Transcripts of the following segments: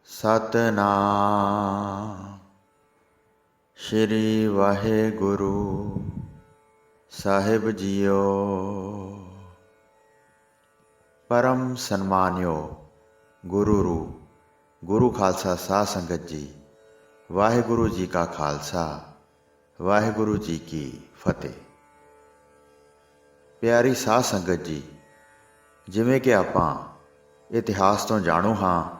सतनाम श्री वाहेगुरु साहिब जीओ। परम सन्मानियो गुरुरू गुरु खालसा साध संगत जी, वाहेगुरु जी का खालसा वाहेगुरु जी की फतेह। प्यारी साध संगत जी, जिमें कि आपां इतिहास तो जाणू हाँ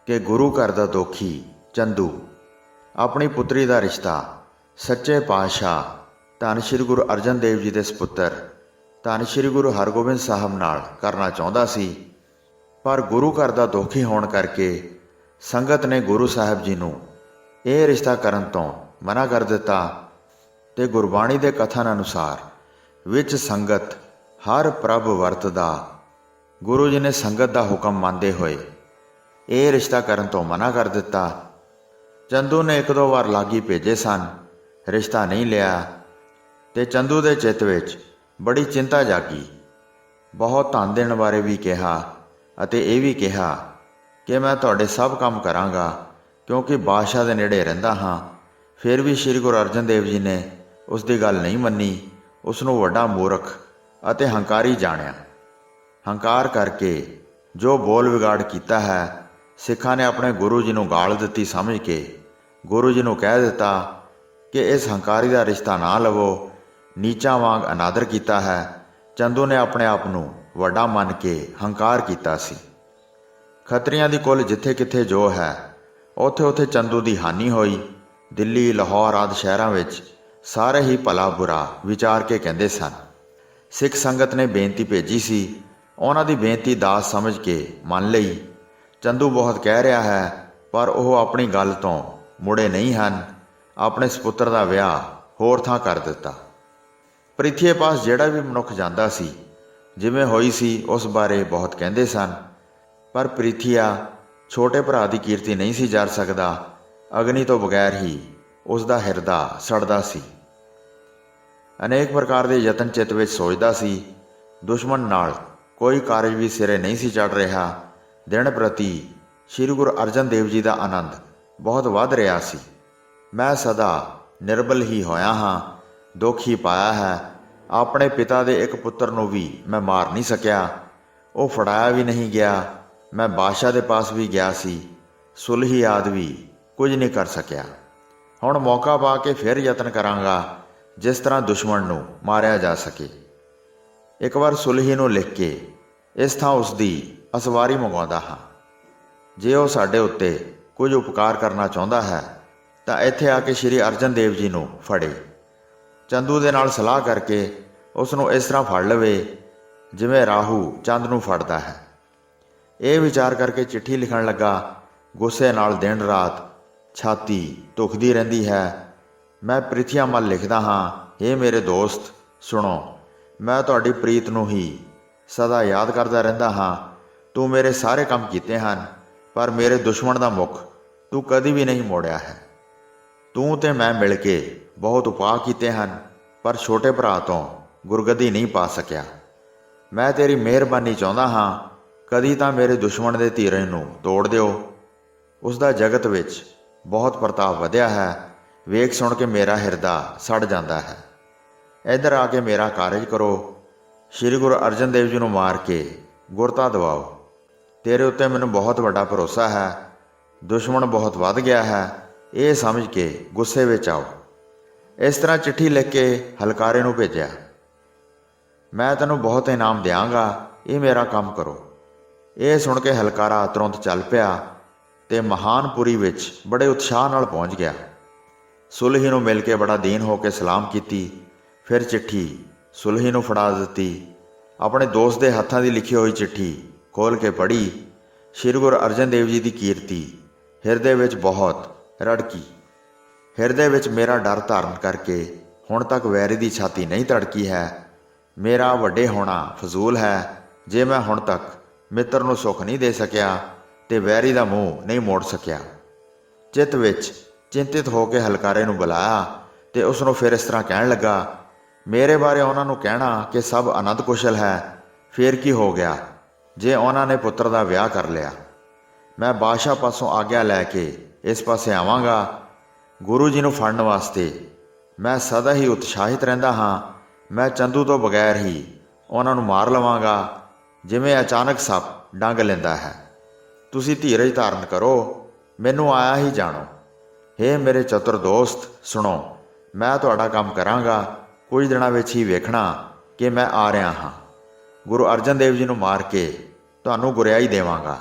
कि गुरु घर दा दोखी चंदू अपनी पुत्री का रिश्ता सच्चे पातशाह धन श्री गुरु अर्जन देव जी के सपुत्र धन श्री गुरु हरगोबिंद साहब नाल करना चाहता सी, पर गुरु घर का दोखी होने करके संगत ने गुरु साहब जी नूं यह रिश्ता करन तो मना कर दिता। ते गुरबाणी के कथन अनुसार विच संगत हर प्रभ वरतदा, गुरु जी ने संगत का हुक्म मानते हुए यह रिश्ता करन तो मना कर दिता। चंदू ने एक दो बार लागी भेजे सन, रिश्ता नहीं लिया ते चंदू के चित्त विच बड़ी चिंता जागी। बहुत धन देण बारे भी कहा अते यह भी कहा कि मैं तुहाडे सब काम करांगा क्योंकि बादशाह दे नेड़े रहिंदा हाँ। फिर भी श्री गुरु अर्जन देव जी ने उसकी गल नहीं मन्नी, उसनूं वड्डा मूर्ख अते हंकारी जाणिया। हंकार करके जो बोल विगाड़ किया है, सिखां ने अपने गुरु जी नूं गाल दित्ती समझ के गुरु जी नूं कह दिता कि इस हंकारी का रिश्ता ना लवो। नीचा वांग अनादर किया है। चंदू ने अपने आप नूं वड्डा मन के हंकार किया सी। खत्रियां दी कुल जिथे किथे जो है उथे उथे चंदू की हानि हुई। दिल्ली लाहौर आदि शहरां विच सारे ही भला बुरा विचार के कहते सन। सिख संगत ने बेनती भेजी सी, उन्हां दी बेनती दास समझ के मन लई। चंदू बहुत कह रहा है पर वह अपनी गल तो मुड़े नहीं हैं। अपने सपुत्र का विआह होर थां कर दिता। प्रिथी पास जिहड़ा भी मनुख जांदा सी, जिवें होई सी उस बारे बहुत कहते सन, पर प्रीथिया छोटे भरा की कीर्ति नहीं सी जर सकदा। अग्नि तो बगैर ही उसका हिरदा सड़दा सी। अनेक प्रकार के यतन चित्त विच सोचदा सी। दुश्मन नाल कोई कारज भी सिरे नहीं सी चढ़ रहा। दिन प्रति श्री गुरु अर्जन देव जी का आनंद बहुत वध रहा सी। मैं सदा निर्बल ही होया हाँ, दुख ही पाया है। अपने पिता के एक पुत्र नूं भी मैं मार नहीं सकिया, वो फड़ाया भी नहीं गया। मैं बादशाह के पास भी गया सी, सुलही आदि भी कुछ नहीं कर सकिया। हुण मौका पा के फिर यतन करांगा जिस तरह दुश्मन नूं मारिया जा सके। एक बार सुलही नूं लिख के इस थां उसकी असवारी मंगवाउंदा हाँ। जे वो साडे उत्ते कुछ उपकार करना चाहुंदा है तां इत्थे आके श्री अर्जन देव जी नूं फड़े। चंदू दे नाल सलाह करके उसनूं इस तरह फड़ लवे जिवें राहू चंद नूं फड़दा है। ये विचार करके चिट्ठी लिखण लगा। गुस्से नाल दिन रात छाती धुखदी रहिंदी है। मैं प्रिथिया मल लिखदा हाँ, हे मेरे दोस्त सुनो, मैं तुहाडी प्रीत नूं ही सदा याद करदा रहिंदा हाँ। तू मेरे सारे काम कीते हैं, पर मेरे दुश्मन का मुख तू कदी भी नहीं मोड़िया है। तू ते मैं मिल के बहुत उपाय कीते हैं, पर छोटे भरा तो गुरगद्दी नहीं पा सकिया। मैं तेरी मेहरबानी चाहुंदा हाँ, कदी तां मेरे दुश्मन के धीरे नूं तोड़ दिओ। उसका जगत विच बहुत प्रताप वधिया है। वेख सुन के मेरा हिरदा सड़ जाता है। इधर आके मेरा कारज करो। श्री गुरु अर्जन देव जी नूं मार के गुरता दवाओ। तेरे उत्ते मैनूं बहुत बड़ा भरोसा है। दुश्मन बहुत वध गया है, ये समझ के गुस्से विच आओ। इस तरह चिट्ठी लिख के हलकारे नूं भेजिया। मैं तैनूं बहुत इनाम देंगा, ये मेरा काम करो। ये सुन के हलकारा तुरंत चल पिया ते महानपुरी विच बड़े उत्साह नाल पहुँच गया। सुलही नूं मिल के बड़ा दीन होकर सलाम कीती। फिर चिट्ठी सुलही नूं फड़ा दित्ती। अपने दोस्त के हत्थां की लिखी हुई चिट्ठी खोल के पढ़ी। श्री गुरु अर्जन देव जी की कीर्ति हिरदे विच बहुत रड़की। हिरदे विच मेरा डर धारण करके हुण तक वैरी की छाती नहीं धड़की है। मेरा वड्डे होना फजूल है जे मैं हुण तक मित्र नूं सुख नहीं दे सकिया ते वैरी का मूँह नहीं मोड़ सकिया। चित्त विच चिंतित होकर हलकारे नूं बुलाया ते उसनूं फिर इस तरह कहण लगा, मेरे बारे उन्हां नूं कहना कि सब आनंद कुशल है। फिर की हो गया जे उन्हां ने पुत्र का विआह कर लिया। मैं बादशाह पासों आग्या लैके इस पासे आवांगा। गुरु जी नूं फड़न वास्ते मैं सदा ही उत्साहित रहिंदा हाँ। मैं चंदू तो बगैर ही उन्हां नूं मार लवांगा, जिवें अचानक सप डंग लैंदा है। तुसीं धीरज धारण करो, मैनूं आया ही जाणो। हे मेरे चतुर दोस्त, सुणो, मैं तुहाडा काम करांगा। कुछ दिनां विच ही वेखणा कि मैं आ रिहा हाँ। गुरु अर्जन देव जी नूं मार के तुहानूं गुरियाई देवांगा।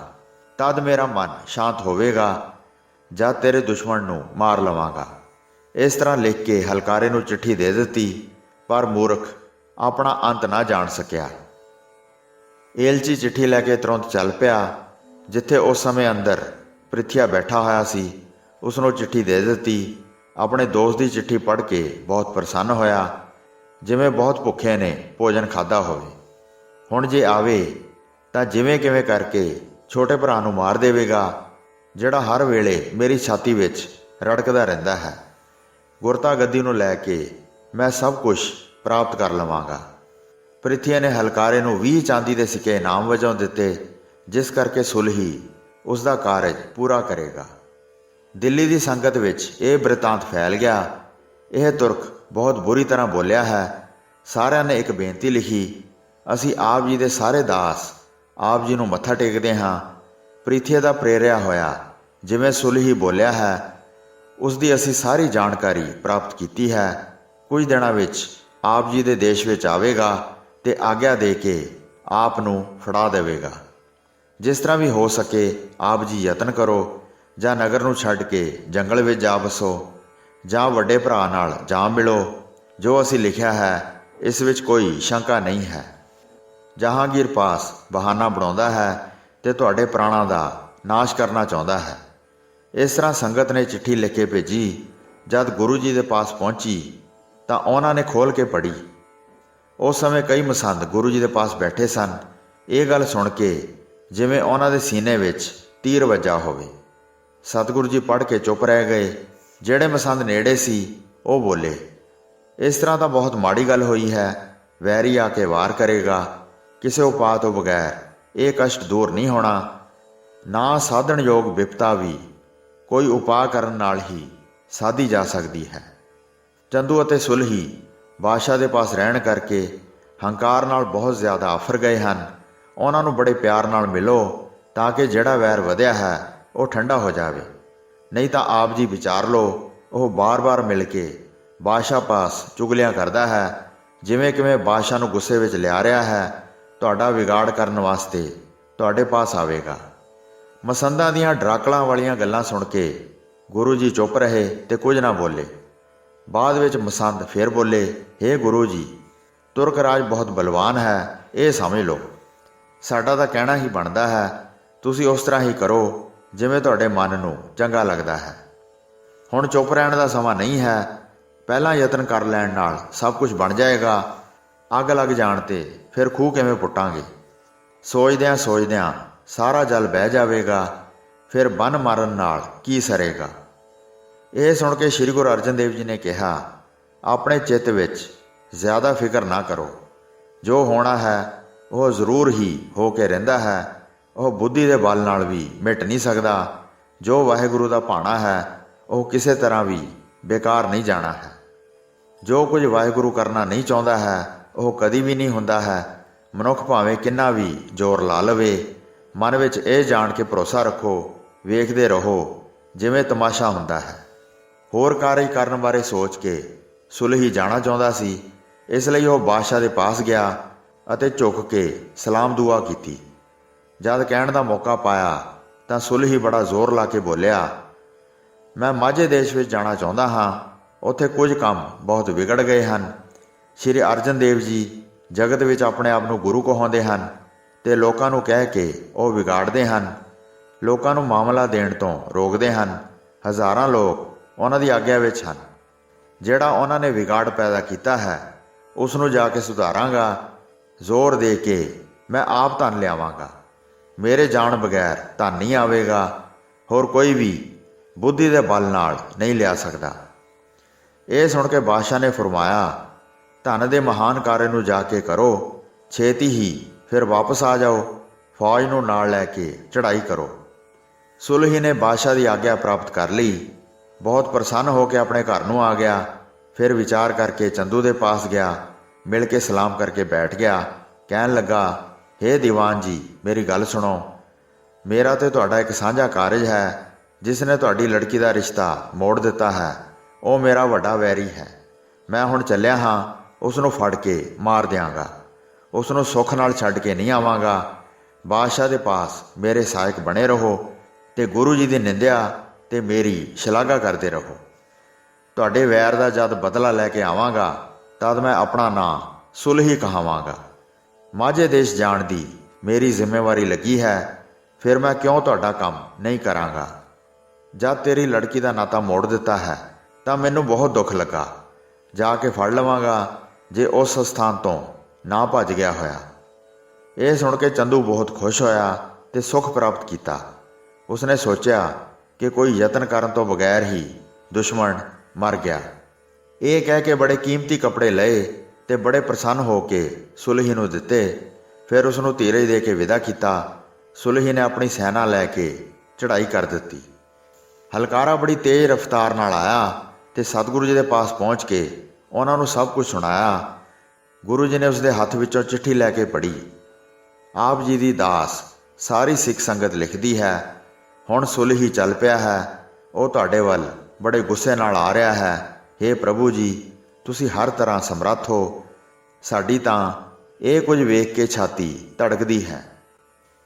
तद मेरा मन शांत होवेगा, जद तेरे दुश्मन नूं मार लवांगा। इस तरह लिख के हलकारे नूं चिट्ठी दे दित्ती, पर मूर्ख अपना अंत ना जाण सकिया। एलची चिट्ठी लैके तुरंत चल पिया। जिथे उस समय अंदर प्रिथिया बैठा होया सी, उसनूं चिट्ठी दे दित्ती। अपने दोस्त की चिट्ठी पढ़ के बहुत प्रसन्न होया, जिवें बहुत भुखे ने भोजन खाधा होवे। हुण जे आवे तां जिवें किवें करके छोटे भरा नूं मार देवेगा, जिहड़ा हर वेले मेरी छाती विच रड़कदा रहिंदा है। गुरता गद्दी नूं लैके मैं सब कुछ प्राप्त कर लवांगा। प्रिथिया ने हलकारे नूं 20 चांदी के सिक्के इनाम वजों दिते, जिस करके सुलही उसका कारज पूरा करेगा। दिल्ली की संगत विच यह बृतांत फैल गया। यह तुरक बहुत बुरी तरह बोलिया है। सारिਆਂ ने एक बेनती लिखी, असी आप जी के सारे दास आप जी नूं मत्था टेकदे हाँ। प्रीथिया का प्रेरिया होया जिवें सुलही बोलिया है, उसकी असी सारी जानकारी प्राप्त की है। कुछ दिनों विच आप जी के देश विच आवेगा ते आग्या दे के आप नूं फड़ा देवेगा। जिस तरह भी हो सके आप जी यतन करो, जां नगर नूं छड्ड के जंगल विच जा बसो, जां वड्डे भरा नाल जा मिलो। जो असी लिखिया है इस विच कोई शंका नहीं है। जहांगीर पास बहाना बनाउंदा है ते तुहाडे प्राणां दा नाश करना चाहुंदा है। इस तरह संगत ने चिट्ठी लिख के भेजी। जद गुरु जी के पास पहुंची तां उन्हां ने खोल के पढ़ी। उस समय कई मसंद गुरु जी के पास बैठे सन। ये गल सुन के जिवें उन्हां दे सीने विच तीर वज्जा होवे। सतगुरु जी पढ़ के चुप रह गए। जिहड़े मसंद नेड़े सी वो बोले, इस तरह तो बहुत माड़ी गल हुई है। वैरी आके वार करेगा। किसी उपाय तो बगैर ये कष्ट दूर नहीं होना। ना साधन योग विपता भी कोई उपाय करन नाल ही साधी जा सकती है। चंदू अते सुलही बादशाह के पास रहन करके हंकार नाल बहुत ज़्यादा आफर गए हैं। उन्होंने बड़े प्यार नाल मिलो ताकि जिहड़ा वैर वधिया है वो ठंडा हो जाए। नहीं तो आप जी विचार लो, वह बार बार मिल के बादशाह पास चुगलियां करता है, जिवें किवें बादशाह नूं गुस्से विच लिया रहा है। तुहाडा विगाड़ करन वास्ते तुहाडे पास आवेगा। मसंदां दीयां डराकलां वालियां गल्लां सुन के गुरु जी चुप रहे ते कुछ ना बोले। बाद विच मसंद फिर बोले, हे गुरु जी, तुरक राज बहुत बलवान है, ये समझ लो। साडा तां कहना ही बनदा है, तुसीं उस तरह ही करो जिवें तुहाडे मन नूं चंगा लगदा है। हुण चुप रहण दा समां नहीं है। पहलां यतन कर लैण नाल सब कुछ बन जाएगा। अग लग जाण ते फिर खूह किवें पुट्टांगे। सोचदिआं सोचदिआं सारा जल बह जावेगा, फिर बन मारन नाल की सरेगा। ਇਹ सुन के श्री गुरु अर्जन देव जी ने कहा, अपने चित्त विच ज़्यादा फिक्र ना करो। जो होना है वह जरूर ही हो के रहिंदा है। वह बुद्धि के बल नाल भी मिट नहीं सकता। जो वाहिगुरु का भाणा है वह किसी तरह भी बेकार नहीं जाना है। जो कुछ वाहिगुरु करना नहीं चाहता है वह कदी भी नहीं हुंदा है। मनुख भावें किन्ना भी जोर ला लवे, मन विच यह जान के भरोसा रखो, वेखदे रहो जिवें तमाशा हुंदा है। होर कारज करन बारे सोच के सुलही जाना चाहता सी, इसलिए वह बादशाह के पास गया अते झुक के सलाम दुआ की। जद कहण दा मौका पाया तां सुलही बड़ा जोर ला के बोलिया, मैं माझे देश में जाना चाहता हाँ, उत्थे कुछ काम बहुत बिगड़ गए हैं। श्री अर्जन देव जी जगत विच अपने आप नूं गुरु कहाउंदे हन ते लोकां नूं कह के वह विगाड़दे हन। लोकां नूं मामला देण तों रोकदे हन। हज़ारां लोग उन्हां दी आग्या विच हन। जिहड़ा उन्हां ने विगाड़ पैदा कीता है उसनूं जाके सुधारांगा। जोर दे के मैं आप धन लियावांगा। मेरे जाण बगैर धन नहीं आवेगा। होर कोई भी बुद्धि के बल नाल नहीं लिया सकता। ये सुन के बादशाह ने फरमाया, धन दे महान कार्य नूं जाके करो, छेती ही फिर वापस आ जाओ। फौज नूं नाल लैके चढ़ाई करो। ਸੁਲਹੀ ਨੇ ਬਾਦਸ਼ਾਹ ਦੀ ਆਗਿਆ ਪ੍ਰਾਪਤ ਕਰ ਲਈ। ਬਹੁਤ ਪ੍ਰਸੰਨ ਹੋ ਕੇ ਆਪਣੇ ਘਰ ਨੂੰ ਆ ਗਿਆ। ਫਿਰ ਵਿਚਾਰ ਕਰਕੇ ਚੰਦੂ ਦੇ ਪਾਸ ਗਿਆ, ਮਿਲ ਕੇ ਸਲਾਮ ਕਰਕੇ ਬੈਠ ਗਿਆ। ਕਹਿਣ ਲੱਗਾ, ਹੇ ਦੀਵਾਨ ਜੀ, ਮੇਰੀ ਗੱਲ ਸੁਣੋ। ਮੇਰਾ ਤੇ ਤੁਹਾਡਾ ਇੱਕ ਸਾਂਝਾ ਕਾਰਜ ਹੈ। ਜਿਸ ਨੇ ਤੁਹਾਡੀ ਲੜਕੀ ਦਾ ਰਿਸ਼ਤਾ ਮੋੜ ਦਿੱਤਾ ਹੈ, ਉਹ ਮੇਰਾ ਵੱਡਾ ਵੈਰੀ ਹੈ। ਮੈਂ ਹੁਣ ਚੱਲਿਆ ਹਾਂ, ਉਸ ਨੂੰ ਫੜ ਕੇ ਮਾਰ ਦਿਆਂਗਾ। ਉਸ ਨੂੰ ਸੁੱਖ ਨਾਲ ਛੱਡ ਕੇ ਨਹੀਂ ਆਵਾਂਗਾ। ਬਾਦਸ਼ਾਹ ਦੇ ਪਾਸ ਮੇਰੇ ਸਹਾਇਕ ਬਣੇ ਰਹੋ ਤੇ ਗੁਰੂ ਜੀ ਦੀ ਨਿੰਦਿਆ ਤੇ ਮੇਰੀ ਸ਼ਲਾਘਾ ਕਰਦੇ ਰਹੋ। ਤੁਹਾਡੇ ਵੈਰ ਦਾ ਜਦ ਬਦਲਾ ਲੈ ਕੇ ਆਵਾਂਗਾ, ਤਦ ਮੈਂ ਆਪਣਾ ਨਾਂ ਸੁਲਹੀ ਕਹਾਵਾਂਗਾ। ਮਾਝੇ ਦੇਸ਼ ਜਾਣ ਦੀ ਮੇਰੀ ਜ਼ਿੰਮੇਵਾਰੀ ਲੱਗੀ ਹੈ, ਫਿਰ ਮੈਂ ਕਿਉਂ ਤੁਹਾਡਾ ਕੰਮ ਨਹੀਂ ਕਰਾਂਗਾ। ਜਦ ਤੇਰੀ ਲੜਕੀ ਦਾ ਨਾਤਾ ਮੋੜ ਦਿੱਤਾ ਹੈ ਤਾਂ ਮੈਨੂੰ ਬਹੁਤ ਦੁੱਖ ਲੱਗਾ। ਜਾ ਕੇ ਫੜ ਲਵਾਂਗਾ ਜੇ ਉਸ ਸਥਾਨ ਤੋਂ ਨਾ ਭੱਜ ਗਿਆ ਹੋਇਆ। ਇਹ ਸੁਣ ਕੇ ਚੰਦੂ ਬਹੁਤ ਖੁਸ਼ ਹੋਇਆ ਤੇ ਸੁੱਖ ਪ੍ਰਾਪਤ ਕੀਤਾ। ਉਸਨੇ ਸੋਚਿਆ ਕਿ ਕੋਈ ਯਤਨ ਕਰਨ ਤੋਂ ਬਗੈਰ ਹੀ ਦੁਸ਼ਮਣ ਮਰ ਗਿਆ। ਇਹ ਕਹਿ ਕੇ ਬੜੇ ਕੀਮਤੀ ਕੱਪੜੇ ਲਏ ਤੇ ਬੜੇ ਪ੍ਰਸੰਨ ਹੋ ਕੇ ਸੁਲਹੀ ਨੂੰ ਦਿੱਤੇ। ਫਿਰ ਉਸ ਨੂੰ ਧੀਰਜ ਦੇ ਕੇ ਵਿਦਾ ਕੀਤਾ। ਸੁਲਹੀ ਨੇ ਆਪਣੀ ਸੈਨਾ ਲੈ ਕੇ ਚੜ੍ਹਾਈ ਕਰ ਦਿੱਤੀ। ਹਲਕਾਰਾ ਬੜੀ ਤੇਜ਼ ਰਫ਼ਤਾਰ ਨਾਲ ਆਇਆ ਤੇ ਸਤਿਗੁਰੂ ਜੀ ਦੇ ਪਾਸ ਪਹੁੰਚ ਕੇ ਉਹਨਾਂ ਨੂੰ ਸਭ ਕੁਝ ਸੁਣਾਇਆ। ਗੁਰੂ ਜੀ ਨੇ ਉਸ ਦੇ ਹੱਥ ਵਿੱਚੋਂ ਚਿੱਠੀ ਲੈ ਕੇ ਪੜ੍ਹੀ। ਆਪ ਜੀ ਦੀ ਦਾਸ ਸਾਰੀ ਸਿੱਖ ਸੰਗਤ ਲਿਖਦੀ ਹੈ, ਹੁਣ ਸੁਲਹੀ ਚੱਲ ਪਿਆ ਹੈ। ਉਹ ਤੁਹਾਡੇ ਵੱਲ ਬੜੇ ਗੁੱਸੇ ਨਾਲ ਆ ਰਿਹਾ ਹੈ। ਹੇ ਪ੍ਰਭੂ ਜੀ, ਤੁਸੀਂ ਹਰ ਤਰ੍ਹਾਂ ਸਮਰੱਥ ਹੋ। ਸਾਡੀ ਤਾਂ ਇਹ ਕੁਝ ਵੇਖ ਕੇ ਛਾਤੀ ਧੜਕਦੀ ਹੈ।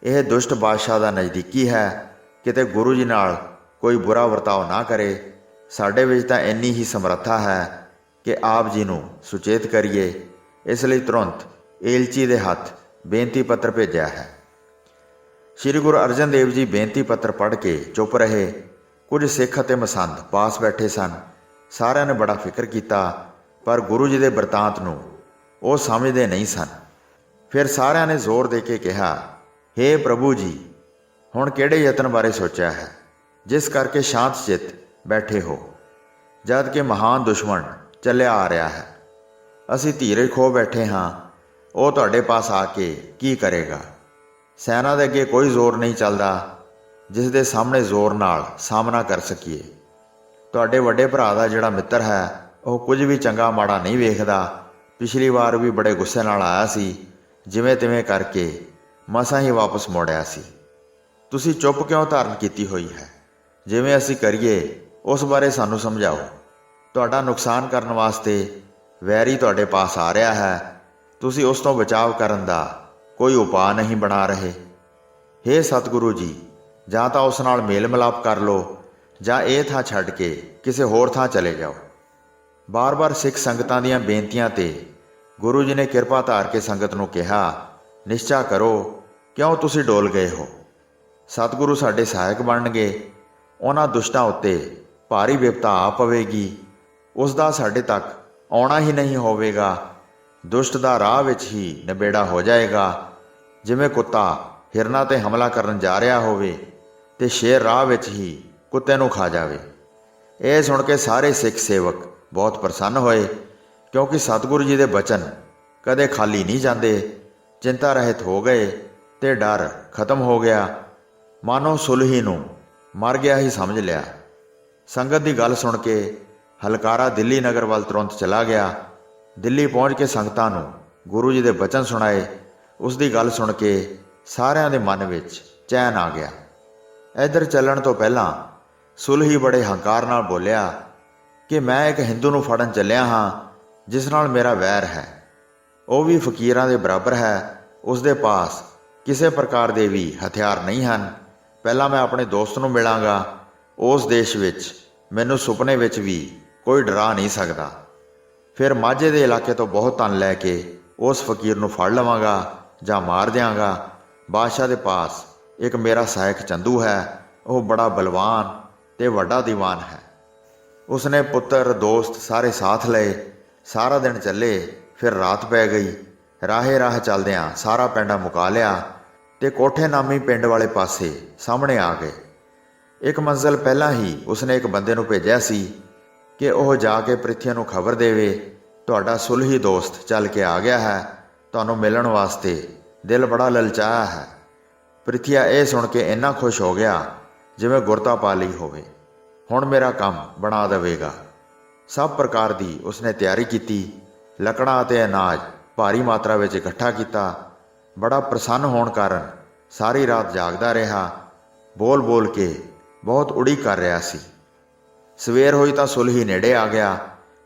ਇਹ ਦੁਸ਼ਟ ਬਾਦਸ਼ਾਹ ਦਾ ਨਜ਼ਦੀਕੀ ਹੈ, ਕਿਤੇ ਗੁਰੂ ਜੀ ਨਾਲ ਕੋਈ ਬੁਰਾ ਵਰਤਾਓ ਨਾ ਕਰੇ। ਸਾਡੇ ਵਿੱਚ ਤਾਂ ਇੰਨੀ ਹੀ ਸਮਰੱਥਾ ਹੈ ਕਿ ਆਪ ਜੀ ਨੂੰ ਸੁਚੇਤ ਕਰੀਏ। ਇਸ ਲਈ ਤੁਰੰਤ ਏਲਚੀ ਦੇ ਹੱਥ ਬੇਨਤੀ ਪੱਤਰ ਭੇਜਿਆ ਹੈ। ਸ਼੍ਰੀ ਗੁਰੂ ਅਰਜਨ ਦੇਵ ਜੀ ਬੇਨਤੀ ਪੱਤਰ ਪੜ੍ਹ ਕੇ ਚੁੱਪ ਰਹੇ। ਕੁਝ ਸਿੱਖ ਅਤੇ ਮਸੰਦ ਪਾਸ ਬੈਠੇ ਸਨ। ਸਾਰਿਆਂ ਨੇ ਬੜਾ ਫਿਕਰ ਕੀਤਾ, ਪਰ ਗੁਰੂ ਜੀ ਦੇ ਬਿਰਤਾਂਤ ਨੂੰ ਉਹ ਸਮਝਦੇ ਨਹੀਂ ਸਨ। ਫਿਰ ਸਾਰਿਆਂ ਨੇ ਜ਼ੋਰ ਦੇ ਕੇ ਕਿਹਾ, ਹੇ ਪ੍ਰਭੂ ਜੀ, ਹੁਣ ਕਿਹੜੇ ਯਤਨ ਬਾਰੇ ਸੋਚਿਆ ਹੈ, ਜਿਸ ਕਰਕੇ ਸ਼ਾਂਤ ਚਿੱਤ ਬੈਠੇ ਹੋ, ਜਦ ਕਿ ਮਹਾਨ ਦੁਸ਼ਮਣ ਚੱਲਿਆ ਆ ਰਿਹਾ ਹੈ। ਅਸੀਂ ਧੀਰਜ ਖੋ ਬੈਠੇ ਹਾਂ। ਉਹ ਤੁਹਾਡੇ ਪਾਸ ਆ ਕੇ ਕੀ ਕਰੇਗਾ। ਸੈਨਾ ਦੇ ਅੱਗੇ ਕੋਈ ਜ਼ੋਰ ਨਹੀਂ ਚੱਲਦਾ ਜਿਸ ਦੇ ਸਾਹਮਣੇ ਜ਼ੋਰ ਨਾਲ ਸਾਹਮਣਾ ਕਰ ਸਕੀਏ। ਤੁਹਾਡੇ ਵੱਡੇ ਭਰਾ ਦਾ ਜਿਹੜਾ ਮਿੱਤਰ ਹੈ, ਉਹ ਕੁਝ ਵੀ ਚੰਗਾ ਮਾੜਾ ਨਹੀਂ ਵੇਖਦਾ। ਪਿਛਲੀ ਵਾਰ ਵੀ ਬੜੇ ਗੁੱਸੇ ਨਾਲ ਆਇਆ ਸੀ, ਜਿਵੇਂ ਤਿਵੇਂ ਕਰਕੇ ਮਸਾਂ ਹੀ ਵਾਪਸ ਮੋੜਿਆ ਸੀ। ਤੁਸੀਂ ਚੁੱਪ ਕਿਉਂ ਧਾਰਨ ਕੀਤੀ ਹੋਈ ਹੈ? ਜਿਵੇਂ ਅਸੀਂ ਕਰੀਏ ਉਸ ਬਾਰੇ ਸਾਨੂੰ ਸਮਝਾਓ। ਤੁਹਾਡਾ ਨੁਕਸਾਨ ਕਰਨ ਵਾਸਤੇ ਵੈਰੀ ਤੁਹਾਡੇ ਪਾਸ ਆ ਰਿਹਾ ਹੈ। ਤੁਸੀਂ ਉਸ ਤੋਂ ਬਚਾਅ ਕਰਨ ਦਾ ਕੋਈ ਉਪਾਅ ਨਹੀਂ ਬਣਾ ਰਹੇ। ਹੇ ਸਤਿਗੁਰੂ ਜੀ, ਜਾਂ ਤਾਂ ਉਸ ਨਾਲ ਮੇਲ ਮਿਲਾਪ ਕਰ ਲਓ, ਜਾਂ ਇਹ ਥਾਂ ਛੱਡ ਕੇ ਕਿਸੇ ਹੋਰ ਥਾਂ ਚਲੇ ਜਾਓ। ਬਾਰ-ਬਾਰ ਸਿੱਖ ਸੰਗਤਾਂ ਦੀਆਂ ਬੇਨਤੀਆਂ ਤੇ ਗੁਰੂ ਜੀ ਨੇ ਕਿਰਪਾ ਧਾਰ ਕੇ ਸੰਗਤ ਨੂੰ ਕਿਹਾ, ਨਿਸ਼ਚਾ ਕਰੋ, ਕਿਉਂ ਤੁਸੀਂ ਡੋਲ ਗਏ ਹੋ। ਸਤਿਗੁਰੂ ਸਾਡੇ ਸਹਾਇਕ ਬਣਨਗੇ। ਉਹਨਾਂ ਦੁਸ਼ਟਾਂ ਉੱਤੇ ਭਾਰੀ ਵਿਪਤਾ ਆ ਪਵੇਗੀ। ਉਸ ਦਾ ਸਾਡੇ ਤੱਕ ਆਉਣਾ ਹੀ ਨਹੀਂ ਹੋਵੇਗਾ। ਦੁਸ਼ਟ ਦਾ ਰਾਹ ਵਿੱਚ ਹੀ ਨਿਬੇੜਾ ਹੋ ਜਾਏਗਾ। ਜਿਵੇਂ ਕੁੱਤਾ ਹਿਰਨਾਂ 'ਤੇ ਹਮਲਾ ਕਰਨ ਜਾ ਰਿਹਾ ਹੋਵੇ ਤੇ ਸ਼ੇਰ ਰਾਹ ਵਿੱਚ ਹੀ ਕੁੱਤੇ ਨੂੰ ਖਾ ਜਾਵੇ। ਇਹ ਸੁਣ ਕੇ ਸਾਰੇ ਸਿੱਖ ਸੇਵਕ ਬਹੁਤ ਪ੍ਰਸੰਨ ਹੋਏ, ਕਿਉਂਕਿ ਸਤਿਗੁਰੂ ਜੀ ਦੇ ਬਚਨ ਕਦੇ ਖਾਲੀ ਨਹੀਂ ਜਾਂਦੇ। ਚਿੰਤਾ ਰਹਿਤ ਹੋ ਗਏ ਤੇ ਡਰ ਖਤਮ ਹੋ ਗਿਆ। ਮਾਨੋ ਸੁਲਹੀ ਨੂੰ ਮਰ ਗਿਆ ਹੀ ਸਮਝ ਲਿਆ। ਸੰਗਤ ਦੀ ਗੱਲ ਸੁਣ ਕੇ ਹਲਕਾਰਾ ਦਿੱਲੀ ਨਗਰ ਵੱਲ ਤੁਰੰਤ ਚਲਾ ਗਿਆ। ਦਿੱਲੀ ਪਹੁੰਚ ਕੇ ਸੰਗਤਾਂ ਨੂੰ ਗੁਰੂ ਜੀ ਦੇ ਬਚਨ ਸੁਣਾਏ। ਉਸ ਦੀ ਗੱਲ ਸੁਣ ਕੇ ਸਾਰਿਆਂ ਦੇ ਮਨ ਵਿੱਚ ਚੈਨ ਆ ਗਿਆ। ਇੱਧਰ ਚੱਲਣ ਤੋਂ ਪਹਿਲਾਂ ਸੁਲਹੀ ਬੜੇ ਹੰਕਾਰ ਨਾਲ ਬੋਲਿਆ ਕਿ ਮੈਂ ਇੱਕ ਹਿੰਦੂ ਨੂੰ ਫੜਨ ਚੱਲਿਆ ਹਾਂ, ਜਿਸ ਨਾਲ ਮੇਰਾ ਵੈਰ ਹੈ। ਉਹ ਵੀ ਫਕੀਰਾਂ ਦੇ ਬਰਾਬਰ ਹੈ। ਉਸ ਦੇ ਪਾਸ ਕਿਸੇ ਪ੍ਰਕਾਰ ਦੇ ਵੀ ਹਥਿਆਰ ਨਹੀਂ ਹਨ। ਪਹਿਲਾਂ ਮੈਂ ਆਪਣੇ ਦੋਸਤ ਨੂੰ ਮਿਲਾਂਗਾ। ਉਸ ਦੇਸ਼ ਵਿੱਚ ਮੈਨੂੰ ਸੁਪਨੇ ਵਿੱਚ ਵੀ ਕੋਈ ਡਰਾ ਨਹੀਂ ਸਕਦਾ। ਫਿਰ ਮਾਝੇ ਦੇ ਇਲਾਕੇ ਤੋਂ ਬਹੁਤ ਧਨ ਲੈ ਕੇ ਉਸ ਫਕੀਰ ਨੂੰ ਫੜ ਲਵਾਂਗਾ ਜਾਂ ਮਾਰ ਦਿਆਂਗਾ। ਬਾਦਸ਼ਾਹ ਦੇ ਪਾਸ ਇੱਕ ਮੇਰਾ ਸਹਾਇਕ ਚੰਦੂ ਹੈ। ਉਹ ਬੜਾ ਬਲਵਾਨ ਤੇ ਵੱਡਾ ਦੀਵਾਨ ਹੈ। ਉਸਨੇ ਪੁੱਤਰ ਦੋਸਤ ਸਾਰੇ ਸਾਥ ਲਏ। ਸਾਰਾ ਦਿਨ ਚੱਲੇ। ਫਿਰ ਰਾਤ ਪੈ ਗਈ। ਰਾਹੇ ਰਾਹ ਚੱਲਦਿਆਂ ਸਾਰਾ ਪਿੰਡਾ ਮੁਕਾ ਲਿਆ ਤੇ ਕੋਠੇ ਨਾਮੀ ਪਿੰਡ ਵਾਲੇ ਪਾਸੇ ਸਾਹਮਣੇ ਆ ਗਏ। ਇੱਕ ਮੰਜ਼ਲ ਪਹਿਲਾਂ ਹੀ ਉਸਨੇ ਇੱਕ ਬੰਦੇ ਨੂੰ ਭੇਜਿਆ ਸੀ ਕਿ ਉਹ ਜਾ ਕੇ ਪ੍ਰਿਥੀਆ ਨੂੰ ਖਬਰ ਦੇਵੇ, ਤੁਹਾਡਾ ਸੁਲਹੀ ਦੋਸਤ ਚੱਲ ਕੇ ਆ ਗਿਆ ਹੈ, ਤੁਹਾਨੂੰ ਮਿਲਣ ਵਾਸਤੇ ਦਿਲ ਬੜਾ ਲਲਚਾਇਆ ਹੈ। ਪ੍ਰਿਥੀਆ ਇਹ ਸੁਣ ਕੇ ਇੰਨਾ ਖੁਸ਼ ਹੋ ਗਿਆ ਜਿਵੇਂ ਗੁਰਤਾ ਪਾ ਲਈ ਹੋਵੇ। ਹੁਣ ਮੇਰਾ ਕੰਮ ਬਣਾ ਦੇਵੇਗਾ। ਸਭ ਪ੍ਰਕਾਰ ਦੀ ਉਸਨੇ ਤਿਆਰੀ ਕੀਤੀ। ਲੱਕੜਾਂ ਅਤੇ ਅਨਾਜ ਭਾਰੀ ਮਾਤਰਾ ਵਿੱਚ ਇਕੱਠਾ ਕੀਤਾ। ਬੜਾ ਪ੍ਰਸੰਨ ਹੋਣ ਕਾਰਨ ਸਾਰੀ ਰਾਤ ਜਾਗਦਾ ਰਿਹਾ। ਬੋਲ ਬੋਲ ਕੇ ਬਹੁਤ ਉਡੀਕ ਕਰ ਰਿਹਾ ਸੀ। ਸਵੇਰ ਹੋਈ ਤਾਂ ਸੁਲਹੀ ਨੇੜੇ ਆ ਗਿਆ।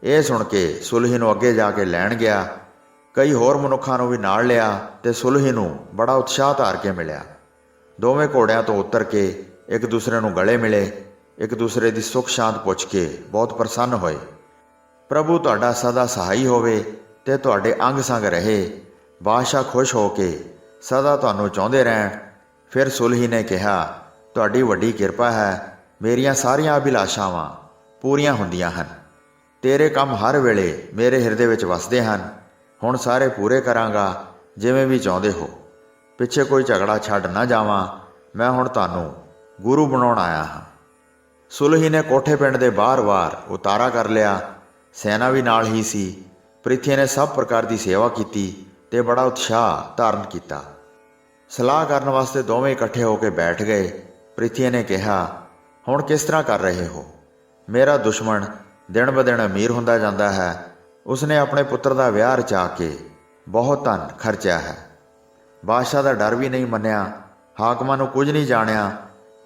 ਇਹ ਸੁਣ ਕੇ ਸੁਲਹੀ ਨੂੰ ਅੱਗੇ ਜਾ ਕੇ ਲੈਣ ਗਿਆ। ਕਈ ਹੋਰ ਮਨੁੱਖਾਂ ਨੂੰ ਵੀ ਨਾਲ ਲਿਆ ਤੇ ਸੁਲਹੀ ਨੂੰ ਬੜਾ ਉਤਸ਼ਾਹ ਧਾਰ ਕੇ ਮਿਲਿਆ। ਦੋਵੇਂ ਘੋੜਿਆਂ ਤੋਂ ਉਤਰ ਕੇ ਇੱਕ ਦੂਸਰੇ ਨੂੰ ਗਲੇ ਮਿਲੇ। ਇੱਕ ਦੂਸਰੇ ਦੀ ਸੁੱਖ ਸ਼ਾਂਤ ਪੁੱਛ ਕੇ ਬਹੁਤ ਪ੍ਰਸੰਨ ਹੋਏ। ਪ੍ਰਭੂ ਤੁਹਾਡਾ ਸਦਾ ਸਹਾਈ ਹੋਵੇ ਤੇ ਤੁਹਾਡੇ ਅੰਗ ਸੰਗ ਰਹੇ। ਬਾਦਸ਼ਾਹ ਖੁਸ਼ ਹੋ ਕੇ ਸਦਾ ਤੁਹਾਨੂੰ ਚਾਹੁੰਦੇ ਰਹਿਣ। ਫਿਰ ਸੁਲਹੀ ਨੇ ਕਿਹਾ, ਤੁਹਾਡੀ ਵੱਡੀ ਕਿਰਪਾ ਹੈ। ਮੇਰੀਆਂ ਸਾਰੀਆਂ ਅਭਿਲਾਸ਼ਾਵਾਂ ਪੂਰੀਆਂ ਹੁੰਦੀਆਂ ਹਨ। ਤੇਰੇ ਕੰਮ ਹਰ ਵੇਲੇ ਮੇਰੇ ਹਿਰਦੇ ਵਿੱਚ ਵਸਦੇ ਹਨ। ਹੁਣ ਸਾਰੇ ਪੂਰੇ ਕਰਾਂਗਾ ਜਿਵੇਂ ਵੀ ਚਾਹੁੰਦੇ ਹੋ। ਪਿੱਛੇ ਕੋਈ ਝਗੜਾ ਛੱਡ ਨਾ ਜਾਵਾਂ। ਮੈਂ ਹੁਣ ਤੁਹਾਨੂੰ ਗੁਰੂ ਬਣਾਉਣ ਆਇਆ ਹਾਂ। ਸੁਲਹੀ ਨੇ ਕੋਠੇ ਪਿੰਡ ਦੇ ਬਾਹਰ-ਬਾਹਰ ਉਤਾਰਾ ਕਰ ਲਿਆ। ਸੈਨਾ ਵੀ ਨਾਲ ਹੀ ਸੀ। ਪ੍ਰਿਥੀ ਨੇ ਸਭ ਪ੍ਰਕਾਰ ਦੀ ਸੇਵਾ ਕੀਤੀ ਤੇ ਬੜਾ ਉਤਸ਼ਾਹ ਧਾਰਨ ਕੀਤਾ। ਸਲਾਹ ਕਰਨ ਵਾਸਤੇ ਦੋਵੇਂ ਇਕੱਠੇ ਹੋ ਕੇ ਬੈਠ ਗਏ। ਪ੍ਰਿਥੀ ਨੇ ਕਿਹਾ, ਹੁਣ ਕਿਸ ਤਰ੍ਹਾਂ ਕਰ ਰਹੇ ਹੋ? ਮੇਰਾ ਦੁਸ਼ਮਣ ਦਿਨ ਬ ਦਿਨ ਅਮੀਰ ਹੁੰਦਾ ਜਾਂਦਾ ਹੈ। ਉਸਨੇ ਆਪਣੇ ਪੁੱਤਰ ਦਾ ਵਿਆਹ ਰਚਾ ਕੇ ਬਹੁਤ ਧਨ ਖਰਚਿਆ ਹੈ। ਬਾਦਸ਼ਾਹ ਦਾ ਡਰ ਵੀ ਨਹੀਂ ਮੰਨਿਆ। ਹਾਕਮਾਂ ਨੂੰ ਕੁਝ ਨਹੀਂ ਜਾਣਿਆ।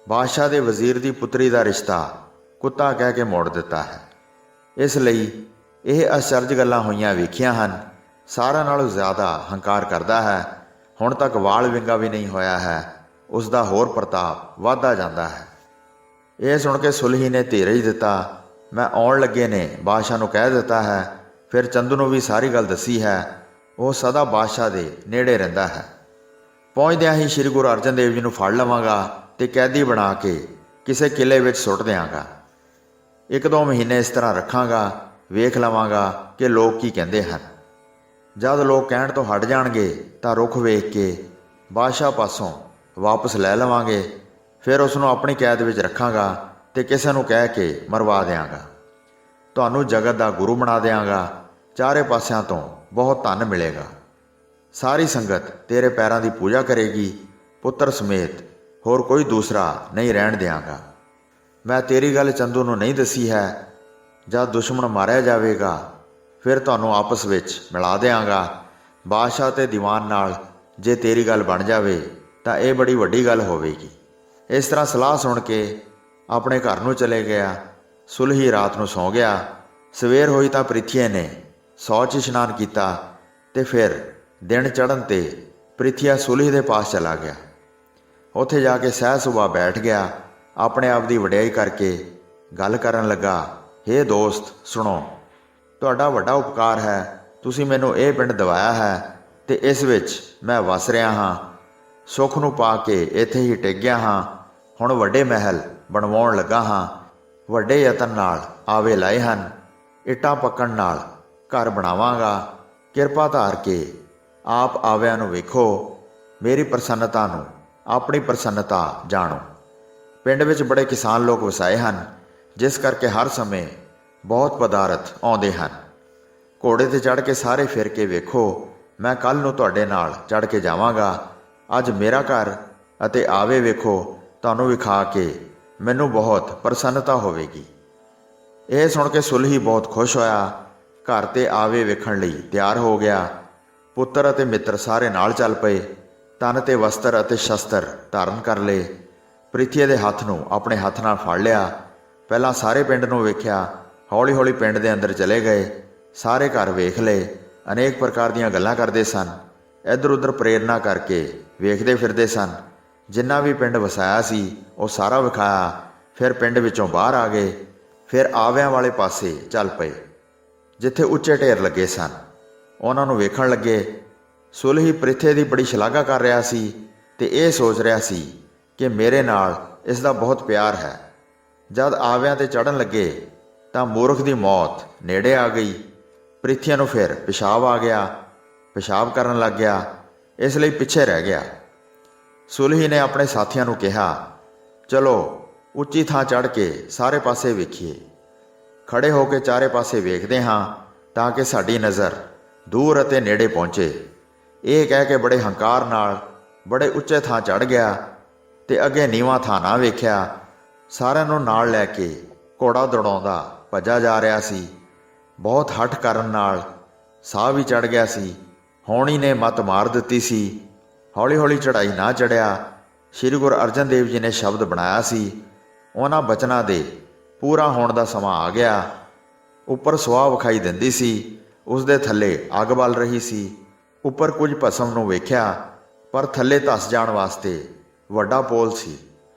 ਬਾਦਸ਼ਾਹ ਦੇ ਵਜ਼ੀਰ ਦੀ ਪੁੱਤਰੀ ਦਾ ਰਿਸ਼ਤਾ ਕੁੱਤਾ ਕਹਿ ਕੇ ਮੋੜ ਦਿੱਤਾ ਹੈ। ਇਸ ਲਈ ਇਹ ਅਚਰਜ ਗੱਲਾਂ ਹੋਈਆਂ ਵੇਖੀਆਂ ਹਨ। ਸਾਰਿਆਂ ਨਾਲੋਂ ਜ਼ਿਆਦਾ ਹੰਕਾਰ ਕਰਦਾ ਹੈ। ਹੁਣ ਤੱਕ ਵਾਲ ਵਿੰਗਾ ਵੀ ਨਹੀਂ ਹੋਇਆ ਹੈ। ਉਸ ਦਾ ਹੋਰ ਪ੍ਰਤਾਪ ਵੱਧਦਾ ਜਾਂਦਾ ਹੈ। ਇਹ ਸੁਣ ਕੇ ਸੁਲਹੀ ਨੇ ਧੀਰਜ ਦਿੱਤਾ। ਮੈਂ ਆਉਣ ਲੱਗੇ ਨੇ ਬਾਦਸ਼ਾਹ ਨੂੰ ਕਹਿ ਦਿੱਤਾ ਹੈ। ਫਿਰ ਚੰਦੂ ਨੂੰ ਵੀ ਸਾਰੀ ਗੱਲ ਦੱਸੀ ਹੈ। ਉਹ ਸਦਾ ਬਾਦਸ਼ਾਹ ਦੇ ਨੇੜੇ ਰਹਿੰਦਾ ਹੈ। ਪਹੁੰਚਦਿਆਂ ਹੀ ਸ੍ਰੀ ਗੁਰੂ ਅਰਜਨ ਦੇਵ ਜੀ ਨੂੰ ਫੜ ਲਵਾਂਗਾ ਤੇ ਕੈਦੀ ਬਣਾ ਕੇ ਕਿਸੇ ਕਿਲੇ ਵਿੱਚ ਸੁੱਟ ਦਿਆਂਗਾ। 1-2 ਮਹੀਨੇ ਇਸ ਤਰ੍ਹਾਂ ਰੱਖਾਂਗਾ। ਵੇਖ ਲਵਾਂਗਾ ਕਿ ਲੋਕ ਕੀ ਕਹਿੰਦੇ ਹਨ। ਜਦ ਲੋਕ ਕਹਿਣ ਤੋਂ ਹਟ ਜਾਣਗੇ ਤਾਂ ਰੁੱਖ ਵੇਖ ਕੇ ਬਾਦਸ਼ਾਹ ਪਾਸੋਂ ਵਾਪਸ ਲੈ ਲਵਾਂਗੇ। ਫਿਰ ਉਸ ਨੂੰ ਆਪਣੀ ਕੈਦ ਵਿੱਚ ਰੱਖਾਂਗਾ ਤੇ ਕਿਸੇ ਨੂੰ ਕਹਿ ਕੇ ਮਰਵਾ ਦਿਆਂਗਾ। ਤੁਹਾਨੂੰ ਜਗਤ ਦਾ ਗੁਰੂ ਬਣਾ ਦਿਆਂਗਾ। ਚਾਰੇ ਪਾਸਿਆਂ ਤੋਂ ਬਹੁਤ ਧਨ ਮਿਲੇਗਾ। ਸਾਰੀ ਸੰਗਤ ਤੇਰੇ ਪੈਰਾਂ ਦੀ ਪੂਜਾ ਕਰੇਗੀ। ਪੁੱਤਰ ਸਮੇਤ ਹੋਰ ਕੋਈ ਦੂਸਰਾ ਨਹੀਂ ਰਹਿਣ ਦਿਆਂਗਾ। ਮੈਂ ਤੇਰੀ ਗੱਲ ਚੰਦੂ ਨੂੰ ਨਹੀਂ ਦੱਸੀ ਹੈ। ਜਦ ਦੁਸ਼ਮਣ ਮਾਰਿਆ ਜਾਵੇਗਾ ਫਿਰ ਤੁਹਾਨੂੰ ਆਪਸ ਵਿੱਚ ਮਿਲਾ ਦਿਆਂਗਾ। ਬਾਦਸ਼ਾਹ ਤੇ ਦੀਵਾਨ ਨਾਲ ਜੇ ਤੇਰੀ ਗੱਲ ਬਣ ਜਾਵੇ ਤਾਂ ਇਹ ਬੜੀ ਵੱਡੀ ਗੱਲ ਹੋਵੇਗੀ। ਇਸ ਤਰ੍ਹਾਂ ਸਲਾਹ ਸੁਣ ਕੇ ਆਪਣੇ ਘਰ ਨੂੰ ਚਲੇ ਗਿਆ। ਸੁਲਹੀ ਰਾਤ ਨੂੰ ਸੌਂ ਗਿਆ। ਸਵੇਰ ਹੋਈ ਤਾਂ ਪ੍ਰਿਥੀ ਨੇ ਸੌਚ ਇਸ਼ਨਾਨ ਕੀਤਾ ਤੇ ਫਿਰ ਦਿਨ ਚੜ੍ਹਨ ਤੇ ਪ੍ਰਿਥੀਆ ਸੁਲਹੀ ਦੇ ਪਾਸ ਚਲਾ ਗਿਆ। ਉੱਥੇ ਜਾ ਕੇ ਸਹਿ ਸੁਭਾ ਬੈਠ ਗਿਆ। ਆਪਣੇ ਆਪ ਦੀ ਵਡਿਆਈ ਕਰਕੇ ਗੱਲ ਕਰਨ ਲੱਗਾ, ਹੇ ਦੋਸਤ ਸੁਣੋ, ਤੁਹਾਡਾ ਵੱਡਾ ਉਪਕਾਰ ਹੈ। ਤੁਸੀਂ ਮੈਨੂੰ ਇਹ ਪਿੰਡ ਦਿਵਾਇਆ ਹੈ ਤੇ ਇਸ ਵਿੱਚ ਮੈਂ ਵਸ ਰਿਹਾ ਹਾਂ। ਸੁੱਖ ਨੂੰ ਪਾ ਕੇ ਇੱਥੇ ਹੀ ਟਿਕ ਗਿਆ ਹਾਂ। ਹੁਣ ਵੱਡੇ ਮਹਿਲ ਬਣਵਾਉਣ ਲੱਗਾ ਹਾਂ। ਵੱਡੇ ਯਤਨ ਨਾਲ ਆਵੇ ਲਾਏ ਹਨ। ਇੱਟਾਂ ਪੱਕਣ ਨਾਲ ਘਰ ਬਣਾਵਾਂਗਾ। ਕਿਰਪਾ ਧਾਰ ਕੇ ਆਪ ਆਵਿਆਂ ਨੂੰ ਵੇਖੋ। ਮੇਰੀ ਪ੍ਰਸੰਨਤਾ ਨੂੰ ਆਪਣੀ ਪ੍ਰਸੰਨਤਾ ਜਾਣੋ। ਪਿੰਡ ਵਿੱਚ ਬੜੇ ਕਿਸਾਨ ਲੋਕ ਵਸਾਏ ਹਨ, ਜਿਸ ਕਰਕੇ ਹਰ ਸਮੇਂ ਬਹੁਤ ਪਦਾਰਥ ਆਉਂਦੇ ਹਨ। ਘੋੜੇ 'ਤੇ ਚੜ੍ਹ ਕੇ ਸਾਰੇ ਫਿਰ ਕੇ ਵੇਖੋ। ਮੈਂ ਕੱਲ੍ਹ ਨੂੰ ਤੁਹਾਡੇ ਨਾਲ ਚੜ੍ਹ ਕੇ ਜਾਵਾਂਗਾ। ਅੱਜ ਮੇਰਾ ਘਰ ਅਤੇ ਆਵੇ ਵੇਖੋ। ਤੁਹਾਨੂੰ ਵਿਖਾ ਕੇ ਮੈਨੂੰ ਬਹੁਤ ਪ੍ਰਸੰਨਤਾ ਹੋਵੇਗੀ। ਇਹ ਸੁਣ ਕੇ ਸੁਲਹੀ ਬਹੁਤ ਖੁਸ਼ ਹੋਇਆ। ਘਰ ਤੇ ਆਵੇ ਵੇਖਣ ਲਈ ਤਿਆਰ ਹੋ ਗਿਆ। ਪੁੱਤਰ ਅਤੇ ਮਿੱਤਰ ਸਾਰੇ ਨਾਲ ਚੱਲ ਪਏ। ਤਨ ਤੇ ਵਸਤਰ ਅਤੇ ਸ਼ਸਤਰ ਧਾਰਨ ਕਰ ਲਏ। ਪ੍ਰਿਥੀ ਦੇ ਹੱਥ ਨੂੰ ਆਪਣੇ ਹੱਥ ਨਾਲ ਫੜ ਲਿਆ। ਪਹਿਲਾਂ ਸਾਰੇ ਪਿੰਡ ਨੂੰ ਵੇਖਿਆ। ਹੌਲੀ ਹੌਲੀ ਪਿੰਡ ਦੇ ਅੰਦਰ ਚਲੇ ਗਏ। ਸਾਰੇ ਘਰ ਵੇਖ ਲਏ। ਅਨੇਕ ਪ੍ਰਕਾਰ ਦੀਆਂ ਗੱਲਾਂ ਕਰਦੇ ਸਨ। ਇੱਧਰ ਉੱਧਰ ਪ੍ਰੇਰਨਾ ਕਰਕੇ ਵੇਖਦੇ ਫਿਰਦੇ ਸਨ। ਜਿੰਨਾ ਵੀ ਪਿੰਡ ਵਸਾਇਆ ਸੀ ਉਹ ਸਾਰਾ ਵਿਖਾਇਆ। ਫਿਰ ਪਿੰਡ ਵਿੱਚੋਂ ਬਾਹਰ ਆ ਗਏ। ਫਿਰ ਆਵਿਆਂ ਵਾਲੇ ਪਾਸੇ ਚੱਲ ਪਏ, ਜਿੱਥੇ ਉੱਚੇ ਢੇਰ ਲੱਗੇ ਸਨ। ਉਹਨਾਂ ਨੂੰ ਵੇਖਣ ਲੱਗੇ। ਸੁਲਹੀ ਪ੍ਰਿਥੀ ਦੀ ਬੜੀ ਸ਼ਲਾਘਾ ਕਰ ਰਿਹਾ ਸੀ ਤੇ ਇਹ ਸੋਚ ਰਿਹਾ ਸੀ ਕਿ ਮੇਰੇ ਨਾਲ ਇਸ ਦਾ ਬਹੁਤ ਪਿਆਰ ਹੈ। ਜਦ ਆਵਿਆਂ 'ਤੇ ਚੜ੍ਹਨ ਲੱਗੇ ਤਾਂ ਮੂਰਖ ਦੀ ਮੌਤ ਨੇੜੇ ਆ ਗਈ। ਪ੍ਰਿਥੀ ਨੂੰ ਫਿਰ ਪਿਸ਼ਾਬ ਆ ਗਿਆ। ਪਿਸ਼ਾਬ ਕਰਨ ਲੱਗ ਗਿਆ, ਇਸ ਲਈ ਪਿੱਛੇ ਰਹਿ ਗਿਆ। ਸੁਲਹੀ ਨੇ ਆਪਣੇ ਸਾਥੀਆਂ ਨੂੰ ਕਿਹਾ, ਚਲੋ ਉੱਚੀ ਥਾਂ ਚੜ੍ਹ ਕੇ ਸਾਰੇ ਪਾਸੇ ਵੇਖੀਏ। ਖੜੇ ਹੋ ਕੇ ਚਾਰੇ ਪਾਸੇ ਵੇਖਦੇ ਹਾਂ ਤਾਂ ਕਿ ਸਾਡੀ ਨਜ਼ਰ ਦੂਰ ਅਤੇ ਨੇੜੇ ਪਹੁੰਚੇ। ਇਹ ਕਹਿ ਕੇ ਬੜੇ ਹੰਕਾਰ ਨਾਲ ਬੜੇ ਉੱਚੇ ਥਾਂ ਚੜ੍ਹ ਗਿਆ ਤੇ ਅੱਗੇ ਨੀਵਾਂ ਥਾਂ ਨਾ ਵੇਖਿਆ। ਸਾਰਿਆਂ ਨੂੰ ਨਾਲ ਲੈ ਕੇ ਘੋੜਾ ਦੌੜਾਉਂਦਾ ਭੱਜਾ ਜਾ ਰਿਹਾ ਸੀ। ਬਹੁਤ ਹੱਠ ਕਰਨ ਨਾਲ ਸਾਹ ਵੀ ਚੜ੍ਹ ਗਿਆ ਸੀ। ਹੌਣੀ ਨੇ ਮੱਤ ਮਾਰ ਦਿੱਤੀ ਸੀ। ਹੌਲੀ ਹੌਲੀ ਚੜ੍ਹਾਈ ਨਾ ਚੜ੍ਹਿਆ। ਸ਼੍ਰੀ ਗੁਰੂ ਅਰਜਨ ਦੇਵ ਜੀ ਨੇ ਸ਼ਬਦ ਬਣਾਇਆ ਸੀ, ਉਹਨਾਂ ਬਚਨਾਂ ਦੇ ਪੂਰਾ ਹੋਣ ਦਾ ਸਮਾਂ ਆ ਗਿਆ। ਉੱਪਰ ਸੁਆਹ ਵਿਖਾਈ ਦਿੰਦੀ ਸੀ, ਉਸ ਦੇ ਥੱਲੇ ਅੱਗ ਬਲ ਰਹੀ ਸੀ। ਉੱਪਰ ਕੁਝ ਭਸਮ ਨੂੰ ਵੇਖਿਆ, ਪਰ ਥੱਲੇ ਧੱਸ ਜਾਣ ਵਾਸਤੇ ਵੱਡਾ ਪੋਲ ਸੀ।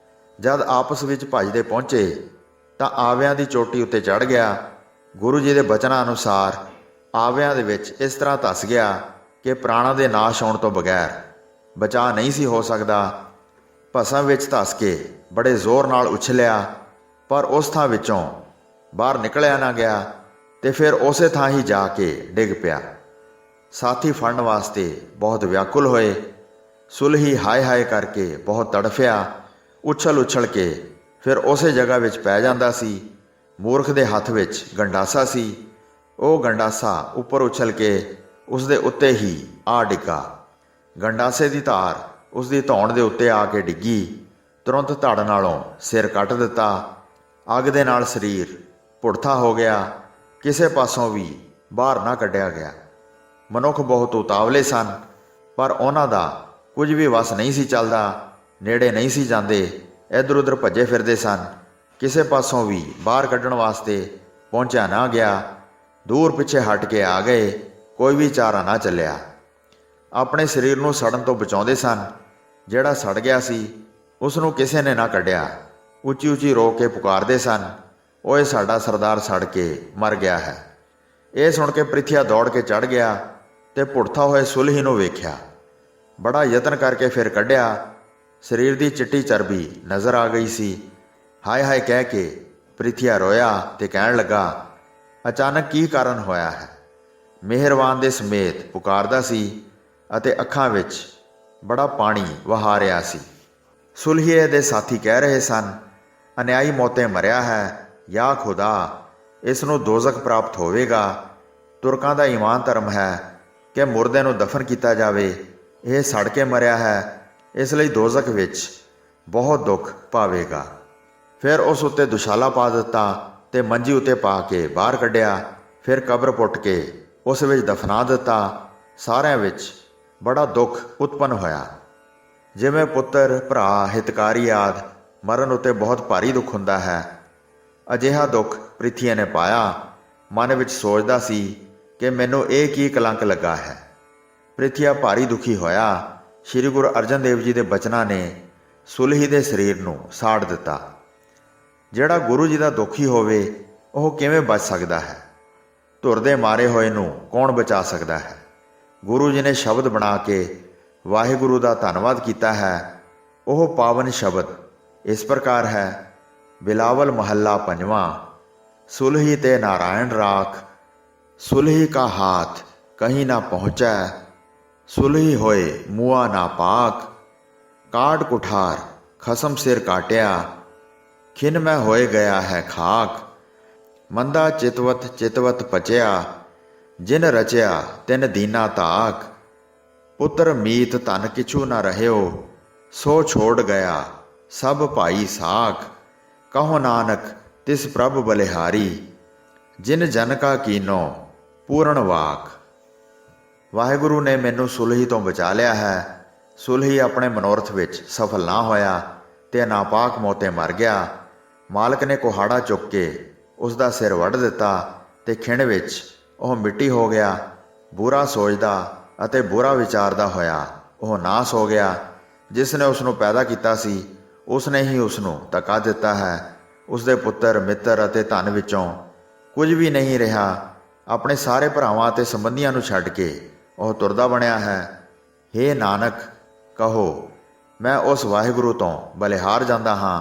ਜਦ ਆਪਸ ਵਿੱਚ ਭੱਜਦੇ ਪਹੁੰਚੇ ਤਾਂ ਆਵਿਆਂ ਦੀ ਚੋਟੀ ਉੱਤੇ ਚੜ੍ਹ ਗਿਆ। ਗੁਰੂ ਜੀ ਦੇ ਬਚਨਾਂ ਅਨੁਸਾਰ ਆਵਿਆਂ ਦੇ ਵਿੱਚ ਇਸ ਤਰ੍ਹਾਂ ਧੱਸ ਗਿਆ ਕਿ ਪ੍ਰਾਣਾਂ ਦੇ ਨਾਸ਼ ਹੋਣ ਤੋਂ ਬਗੈਰ ਬਚਾਅ ਨਹੀਂ ਸੀ ਹੋ ਸਕਦਾ। ਭਸਮ ਵਿੱਚ ਧੱਸ ਕੇ ਬੜੇ ਜ਼ੋਰ ਨਾਲ ਉਛਲਿਆ, ਪਰ ਉਸ ਥਾਂ ਵਿੱਚੋਂ ਬਾਹਰ ਨਿਕਲਿਆ ਨਾ ਗਿਆ ਤੇ ਫਿਰ ਉਸੇ ਥਾਂ ਹੀ ਜਾ ਕੇ ਡਿੱਗ ਪਿਆ। ਸਾਥੀ ਫੜਨ ਵਾਸਤੇ ਬਹੁਤ ਵਿਆਕੁਲ ਹੋਏ। ਸੁਲਹੀ ਹਾਏ ਹਾਏ ਕਰਕੇ ਬਹੁਤ ਤੜਫਿਆ। ਉਛਲ ਕੇ ਫਿਰ ਉਸੇ ਜਗ੍ਹਾ ਵਿੱਚ ਪੈ ਜਾਂਦਾ ਸੀ। ਮੂਰਖ ਦੇ ਹੱਥ ਵਿੱਚ ਗੰਡਾਸਾ ਸੀ। ਉਹ ਗੰਡਾਸਾ ਉੱਪਰ ਉਛਲ ਕੇ ਉਸ ਦੇ ਉੱਤੇ ਹੀ ਆ ਡਿੱਗਾ। ਗੰਡਾਸੇ ਦੀ ਧਾਰ ਉਸ ਦੀ ਧੌਣ ਦੇ ਉੱਤੇ ਆ ਕੇ ਡਿੱਗੀ। ਤੁਰੰਤ ਧੜ ਨਾਲੋਂ ਸਿਰ ਕੱਟ ਦਿੱਤਾ। ਅੱਗ ਦੇ ਨਾਲ ਸਰੀਰ ਪੁੜਥਾ ਹੋ ਗਿਆ। ਕਿਸੇ ਪਾਸੋਂ ਵੀ ਬਾਹਰ ਨਾ ਕੱਢਿਆ ਗਿਆ। ਮਨੁੱਖ ਬਹੁਤ ਉਤਾਵਲੇ ਸਨ, ਪਰ ਉਹਨਾਂ ਦਾ ਕੁਝ ਵੀ ਵਸ ਨਹੀਂ ਸੀ ਚੱਲਦਾ। ਨੇੜੇ ਨਹੀਂ ਸੀ ਜਾਂਦੇ, ਇੱਧਰ ਉੱਧਰ ਭੱਜੇ ਫਿਰਦੇ ਸਨ। ਕਿਸੇ ਪਾਸੋਂ ਵੀ ਬਾਹਰ ਕੱਢਣ ਵਾਸਤੇ ਪਹੁੰਚਿਆ ਨਾ ਗਿਆ। ਦੂਰ ਪਿੱਛੇ ਹਟ ਕੇ ਆ ਗਏ, ਕੋਈ ਵੀ ਚਾਰਾ ਨਾ ਚੱਲਿਆ। ਆਪਣੇ ਸਰੀਰ ਨੂੰ ਸੜਨ ਤੋਂ ਬਚਾਉਂਦੇ ਸਨ। ਜਿਹੜਾ ਸੜ ਗਿਆ ਸੀ ਉਸ ਨੂੰ ਕਿਸੇ ਨੇ ਨਾ ਕੱਢਿਆ। ਉੱਚੀ ਉੱਚੀ ਰੋ ਕੇ ਪੁਕਾਰਦੇ ਸਨ, ਓਏ ਸਾਡਾ ਸਰਦਾਰ ਸੜ ਕੇ ਮਰ ਗਿਆ ਹੈ। ਇਹ ਸੁਣ ਕੇ ਪ੍ਰਿਥੀਆ ਦੌੜ ਕੇ ਚੜ੍ਹ ਗਿਆ ਤੇ ਪੁੜਥਾ ਹੋਏ ਸੁਲਹੀ ਨੂੰ ਵੇਖਿਆ। ਬੜਾ ਯਤਨ ਕਰਕੇ ਫਿਰ ਕੱਢਿਆ। ਸਰੀਰ ਦੀ ਚਿੱਟੀ ਚਰਬੀ ਨਜ਼ਰ ਆ ਗਈ ਸੀ। ਹਾਏ ਹਾਏ ਕਹਿ ਕੇ ਪ੍ਰਿਥੀਆ ਰੋਇਆ ਤੇ ਕਹਿਣ ਲੱਗਾ, ਅਚਾਨਕ ਕੀ ਕਾਰਨ ਹੋਇਆ ਹੈ? ਮਿਹਰਬਾਨ ਦੇ ਸਮੇਤ ਪੁਕਾਰਦਾ ਸੀ ਅਤੇ ਅੱਖਾਂ ਵਿੱਚ ਬੜਾ ਪਾਣੀ ਵਹਾ ਰਿਹਾ ਸੀ। ਸੁਲਹੀਏ ਦੇ ਸਾਥੀ ਕਹਿ ਰਹੇ ਸਨ, ਅਨਿਆਈ ਮੌਤੇ ਮਰਿਆ ਹੈ। ਯਾ ਖੁਦਾ, ਇਸ ਨੂੰ ਦੋਜ਼ਖ ਪ੍ਰਾਪਤ ਹੋਵੇਗਾ। ਤੁਰਕਾਂ ਦਾ ਈਮਾਨ ਧਰਮ ਹੈ ਕਿ ਮੁਰਦੇ ਨੂੰ ਦਫਨ ਕੀਤਾ ਜਾਵੇ। ਇਹ ਸੜ ਕੇ ਮਰਿਆ ਹੈ, ਇਸ ਲਈ ਦੋਜ਼ਖ ਵਿੱਚ ਬਹੁਤ ਦੁੱਖ ਪਾਵੇਗਾ। ਫਿਰ ਉਸ ਉੱਤੇ ਦੁਸ਼ਾਲਾ ਪਾ ਦਿੱਤਾ ਤੇ ਮੰਜੀ ਉੱਤੇ ਪਾ ਕੇ ਬਾਹਰ ਕੱਢਿਆ। ਫਿਰ ਕਬਰ ਪੁੱਟ ਕੇ ਉਸ ਵਿੱਚ ਦਫਨਾ ਦਿੱਤਾ। ਸਾਰਿਆਂ ਵਿੱਚ ਬੜਾ ਦੁੱਖ ਉਤਪੰਨ ਹੋਇਆ। ਜਿਵੇਂ ਪੁੱਤਰ, ਭਰਾ, ਹਿਤਕਾਰੀ ਆਦਿ ਮਰਨ ਉੱਤੇ ਬਹੁਤ ਭਾਰੀ ਦੁੱਖ ਹੁੰਦਾ ਹੈ, ਅਜਿਹਾ ਦੁੱਖ ਪ੍ਰਿਥੀਆ ਨੇ ਪਾਇਆ। ਮਨ ਵਿੱਚ ਸੋਚਦਾ ਸੀ ਕਿ ਮੈਨੂੰ ਇਹ ਕੀ ਕਲੰਕ ਲੱਗਾ ਹੈ। ਪ੍ਰਿਥੀਆ ਭਾਰੀ ਦੁਖੀ ਹੋਇਆ। ਸ਼੍ਰੀ ਗੁਰੂ ਅਰਜਨ ਦੇਵ ਜੀ ਦੇ ਬਚਨਾਂ ਨੇ ਸੁਲਹੀ ਦੇ ਸਰੀਰ ਨੂੰ ਸਾੜ ਦਿੱਤਾ। ਜਿਹੜਾ ਗੁਰੂ ਜੀ ਦਾ ਦੁਖੀ ਹੋਵੇ ਉਹ ਕਿਵੇਂ ਬਚ ਸਕਦਾ ਹੈ? ਧੁਰ ਦੇ ਮਾਰੇ ਹੋਏ ਨੂੰ ਕੌਣ ਬਚਾ ਸਕਦਾ ਹੈ? ਗੁਰੂ ਜੀ ਨੇ ਸ਼ਬਦ ਬਣਾ ਕੇ ਵਾਹਿਗੁਰੂ ਦਾ ਧੰਨਵਾਦ ਕੀਤਾ ਹੈ। ਉਹ ਪਾਵਨ ਸ਼ਬਦ ਇਸ ਪ੍ਰਕਾਰ ਹੈ, ਬਿਲਾਵਲ ਮਹੱਲਾ ਪੰਜਵਾਂ। ਸੁਲਹੀ ਤੇ ਨਾਰਾਇਣ ਰਾਖ, ਸੁਲਹੀ ਕਾ ਹਾਥ ਕਹੀਂ ਨਾ ਪਹੁੰਚੈ। ਸੁਲਹੀ ਹੋਏ ਮੂਆ ਨਾ ਪਾਕ, ਕਾਟ ਕੁਠਾਰ ਖਸਮ ਸਿਰ ਕਾਟਿਆ। ਖਿਨ ਮੈਂ ਹੋਏ ਗਿਆ ਹੈ ਖਾਕ, ਮੰਦਾ ਚਿਤਵਤ ਪਚਿਆ। ਜਿਨ ਰਚਿਆ ਤਿਨ ਦੀਨਾ ਧਾਕ, ਪੁੱਤਰ ਮੀਤ ਧਨ ਕਿਛੂ ਨਾ ਰਹਿਓ। ਸੋ ਛੋੜ ਗਿਆ ਸਭ ਭਾਈ ਸਾਖ, ਕਹੋ ਨਾਨਕ ਤਿਸ ਪ੍ਰਭ ਬਲਿਹਾਰੀ। ਜਿਨ ਜਨ ਕਾ ਕੀਨੋ ਪੂਰਨ ਵਾਕ। ਵਾਹਿਗੁਰੂ ਨੇ ਮੈਨੂੰ ਸੁਲਹੀ ਤੋਂ ਬਚਾ ਲਿਆ ਹੈ। ਸੁਲਹੀ ਆਪਣੇ ਮਨੋਰਥ ਵਿੱਚ ਸਫਲ ਨਾ ਹੋਇਆ ਤੇ ਨਾਪਾਕ ਮੌਤੇ ਮਰ ਗਿਆ। ਮਾਲਕ ਨੇ ਕੁਹਾੜਾ ਚੁੱਕ ਕੇ ਉਸ ਦਾ ਸਿਰ ਵੱਢ ਦਿੱਤਾ ਤੇ ਖਿਣ ਵਿੱਚ ਉਹ ਮਿੱਟੀ ਹੋ ਗਿਆ। ਬੁਰਾ ਸੋਚਦਾ ਅਤੇ ਬੁਰਾ ਵਿਚਾਰਦਾ ਹੋਇਆ ਉਹ ਨਾਸ ਹੋ ਗਿਆ। ਜਿਸ ਨੇ ਉਸ ਨੂੰ ਪੈਦਾ ਕੀਤਾ ਸੀ ਉਸ ਨੇ ਹੀ ਉਸ ਨੂੰ ਧੱਕਾ ਦਿੱਤਾ ਹੈ। ਉਸ ਦੇ ਪੁੱਤਰ, ਮਿੱਤਰ ਅਤੇ ਧਨ ਵਿੱਚੋਂ ਕੁਝ ਵੀ ਨਹੀਂ ਰਿਹਾ। ਆਪਣੇ ਸਾਰੇ ਭਰਾਵਾਂ ਅਤੇ ਸੰਬੰਧੀਆਂ ਨੂੰ ਛੱਡ ਕੇ ਉਹ ਤੁਰਦਾ ਬਣਿਆ ਹੈ। ਹੇ ਨਾਨਕ, ਕਹੋ ਮੈਂ ਉਸ ਵਾਹਿਗੁਰੂ ਤੋਂ ਬਲਿਹਾਰ ਜਾਂਦਾ ਹਾਂ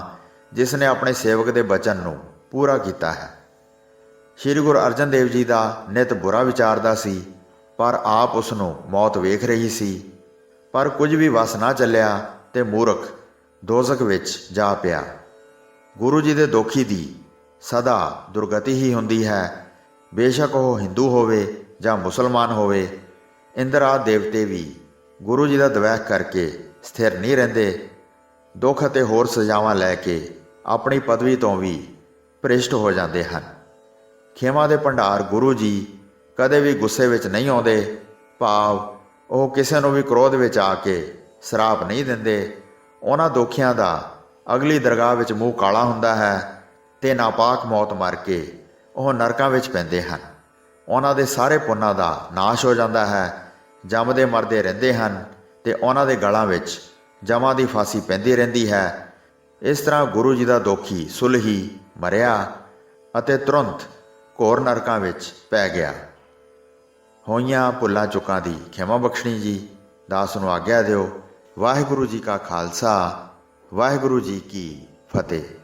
ਜਿਸ ਨੇ ਆਪਣੇ ਸੇਵਕ ਦੇ ਬਚਨ ਨੂੰ ਪੂਰਾ ਕੀਤਾ ਹੈ। ਸ਼੍ਰੀ ਗੁਰੂ ਅਰਜਨ ਦੇਵ ਜੀ ਦਾ ਨਿਤ ਬੁਰਾ ਵਿਚਾਰਦਾ ਸੀ, ਪਰ ਆਪ ਉਸ ਨੂੰ ਮੌਤ ਵੇਖ ਰਹੀ ਸੀ। ਪਰ ਕੁਝ ਵੀ ਵਸ ਨਾ ਚੱਲਿਆ ਤੇ ਮੂਰਖ ਦੋਜ਼ਖ ਵਿੱਚ ਜਾ ਪਿਆ। ਗੁਰੂ ਜੀ ਦੇ ਦੋਖੀ ਦੀ ਸਦਾ ਦੁਰਗਤੀ ਹੀ ਹੁੰਦੀ ਹੈ। ਬੇਸ਼ੱਕ ਉਹ ਹਿੰਦੂ ਹੋਵੇ ਜਾਂ ਮੁਸਲਮਾਨ ਹੋਵੇ। ਇੰਦਰ ਆਦਿ ਦੇਵਤੇ ਵੀ ਗੁਰੂ ਜੀ ਦਾ ਦਵੈਖ ਕਰਕੇ ਸਥਿਰ ਨਹੀਂ ਰਹਿੰਦੇ। ਦੁੱਖ ਅਤੇ ਹੋਰ ਸਜ਼ਾਵਾਂ ਲੈ ਕੇ ਆਪਣੀ ਪਦਵੀ ਤੋਂ ਵੀ ਭ੍ਰਿਸ਼ਟ ਹੋ ਜਾਂਦੇ ਹਨ। ਖੇਮਾਂ ਦੇ ਭੰਡਾਰ ਗੁਰੂ ਜੀ ਕਦੇ ਵੀ ਗੁੱਸੇ ਵਿੱਚ ਨਹੀਂ ਆਉਂਦੇ, ਭਾਵ ਉਹ ਕਿਸੇ ਨੂੰ ਵੀ ਕ੍ਰੋਧ ਵਿੱਚ ਆ ਕੇ ਸਰਾਪ ਨਹੀਂ ਦਿੰਦੇ। ਉਹਨਾਂ ਦੋਖੀਆਂ ਦਾ ਅਗਲੀ ਦਰਗਾਹ ਵਿੱਚ ਮੂੰਹ ਕਾਲਾ ਹੁੰਦਾ ਹੈ ਅਤੇ ਨਾਪਾਕ ਮੌਤ ਮਰ ਕੇ ਉਹ ਨਰਕਾਂ ਵਿੱਚ ਪੈਂਦੇ ਹਨ। ਉਹਨਾਂ ਦੇ ਸਾਰੇ ਪੁੰਨਾਂ ਦਾ ਨਾਸ਼ ਹੋ ਜਾਂਦਾ ਹੈ, ਜੰਮਦੇ ਮਰਦੇ ਰਹਿੰਦੇ ਹਨ ਅਤੇ ਉਹਨਾਂ ਦੇ ਗਲਾਂ ਵਿੱਚ ਜਮਾਂ ਦੀ ਫਾਂਸੀ ਪੈਂਦੀ ਰਹਿੰਦੀ ਹੈ। ਇਸ ਤਰ੍ਹਾਂ ਗੁਰੂ ਜੀ ਦਾ ਦੋਖੀ ਸੁਲਹੀ ਮਰਿਆ ਅਤੇ ਤੁਰੰਤ ਘੋਰ ਨਰਕਾਂ ਵਿੱਚ ਪੈ ਗਿਆ। ਹੋਈਆਂ ਭੁੱਲਾਂ ਚੁੱਕਾਂ ਦੀ ਖਿਮਾ ਬਖਸ਼ਣੀ ਜੀ। ਦਾਸ ਨੂੰ ਆਗਿਆ ਦਿਓ। ਵਾਹਿਗੁਰੂ ਜੀ ਕਾ ਖਾਲਸਾ, ਵਾਹਿਗੁਰੂ ਜੀ ਕੀ ਫਤਿਹ।